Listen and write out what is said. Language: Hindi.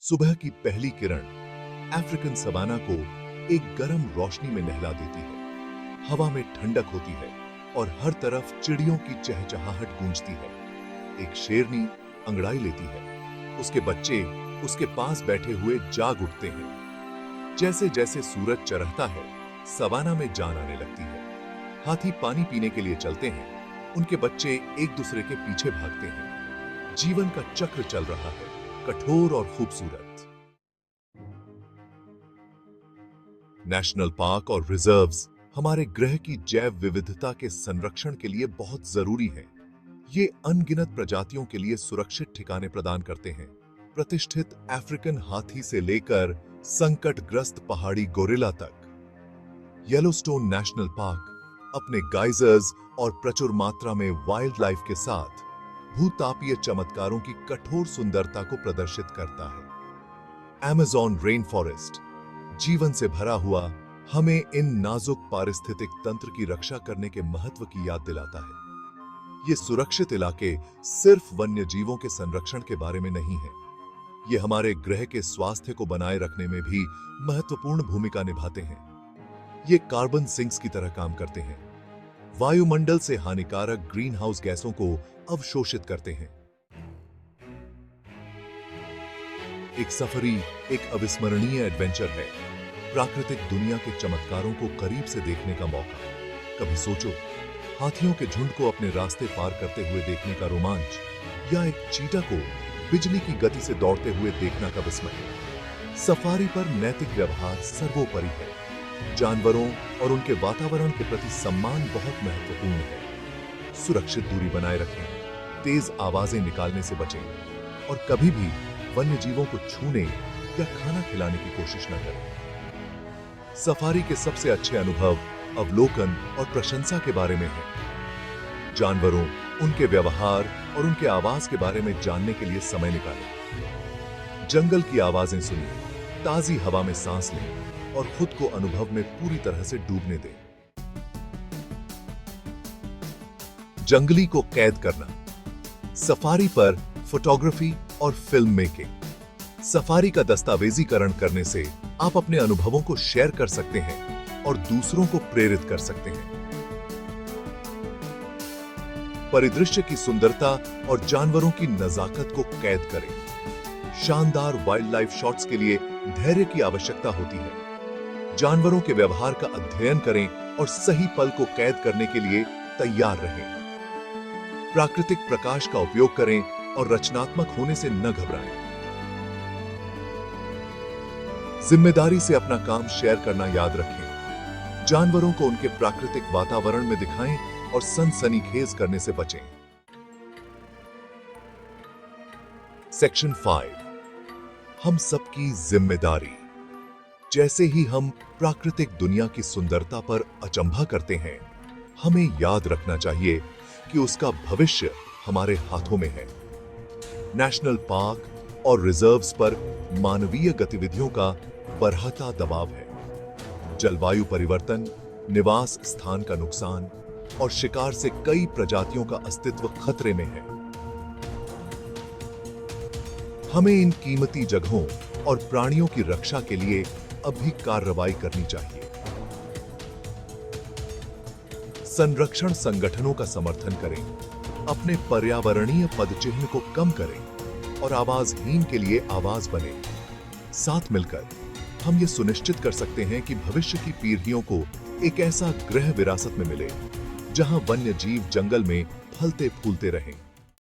सुबह की पहली किरण अफ्रीकन सवाना को एक गर्म रोशनी में नहला देती है। हवा में ठंडक होती है और हर तरफ चिड़ियों की चहचहाहट गूंजती है। एक शेरनी अंगड़ाई लेती है। उसके बच्चे उसके पास बैठे हुए जाग उठते हैं। जैसे जैसे सूरज चढ़ता है, सवाना में जान आने लगती है। हाथी पानी पीने के लिए चलते हैं। उनके बच्चे एक दूसरे के पीछे भागते हैं। जीवन का चक्र चल रहा है, कठोर और खूबसूरत। नेशनल पार्क और रिजर्व्स हमारे ग्रह की जैव विविधता के संरक्षण के लिए बहुत जरूरी हैं। ये अनगिनत प्रजातियों के लिए सुरक्षित ठिकाने प्रदान करते हैं। प्रतिष्ठित अफ्रीकन हाथी से लेकर संकटग्रस्त पहाड़ी गोरिल्ला तक, येलोस्टोन नेशनल पार्क अपने गाइजर्स और प्रचुर मात्रा में वाइल्ड लाइफ के साथ भूतापीय चमत्कारों की कठोर सुंदरता को प्रदर्शित करता है। अमेज़न रेन फॉरेस्ट जीवन से भरा हुआ हमें इन नाजुक पारिस्थितिक तंत्र की रक्षा करने के महत्व की याद दिलाता है। ये सुरक्षित इलाके सिर्फ वन्य जीवों के संरक्षण के बारे में नहीं है, ये हमारे ग्रह के स्वास्थ्य को बनाए रखने में भी महत्वपूर्ण भूमिका निभाते हैं। ये कार्बन सिंक्स की तरह काम करते हैं, वायुमंडल से हानिकारक ग्रीन हाउस गैसों को अवशोषित करते हैं। एक सफरी एक अविस्मरणीय एडवेंचर है, प्राकृतिक दुनिया के चमत्कारों को करीब से देखने का मौका। कभी सोचो, हाथियों के झुंड को अपने रास्ते पार करते हुए देखने का रोमांच, या एक चीता को बिजली की गति से दौड़ते हुए देखने का विस्मय। सफारी पर नैतिक व्यवहार सर्वोपरि है। जानवरों और उनके वातावरण के प्रति सम्मान बहुत महत्वपूर्ण है। सुरक्षित दूरी बनाए रखें, तेज आवाजें निकालने से बचें और कभी भी वन्य जीवों को छूने या खाना खिलाने की कोशिश न करें। सफारी के सबसे अच्छे अनुभव अवलोकन और प्रशंसा के बारे में है। जानवरों, उनके व्यवहार और उनके आवाज के बारे में जानने के लिए समय निकालें। जंगल की आवाजें सुनिए, ताजी हवा में सांस लें और खुद को अनुभव में पूरी तरह से डूबने दें। जंगली को कैद करना, सफारी पर फोटोग्राफी और फिल्म मेकिंग। सफारी का दस्तावेजीकरण करने से आप अपने अनुभवों को शेयर कर सकते हैं और दूसरों को प्रेरित कर सकते हैं। परिदृश्य की सुंदरता और जानवरों की नजाकत को कैद करें। शानदार वाइल्ड लाइफ शॉट्स के लिए धैर्य की आवश्यकता होती है। जानवरों के व्यवहार का अध्ययन करें और सही पल को कैद करने के लिए तैयार रहें। प्राकृतिक प्रकाश का उपयोग करें और रचनात्मक होने से न घबराएं। जिम्मेदारी से अपना काम शेयर करना याद रखें। जानवरों को उनके प्राकृतिक वातावरण में दिखाएं और सनसनीखेज करने से बचें। सेक्शन 5, हम सबकी जिम्मेदारी। जैसे ही हम प्राकृतिक दुनिया की सुंदरता पर अचंभा करते हैं, हमें याद रखना चाहिए कि उसका भविष्य हमारे हाथों में है। नेशनल पार्क और रिजर्व्स पर मानवीय गतिविधियों का बढ़ता दबाव है। जलवायु परिवर्तन, निवास स्थान का नुकसान और शिकार से कई प्रजातियों का अस्तित्व खतरे में है। हमें इन कीमती जगहों और प्राणियों की रक्षा के लिए अभी कार्रवाई करनी चाहिए। संरक्षण संगठनों का समर्थन करें, अपने पर्यावरणीय पदचिह्न को कम करें और आवाजहीन के लिए आवाज बने। साथ मिलकर हम ये सुनिश्चित कर सकते हैं कि भविष्य की पीढ़ियों को एक ऐसा ग्रह विरासत में मिले जहां वन्य जीव जंगल में फलते फूलते रहें।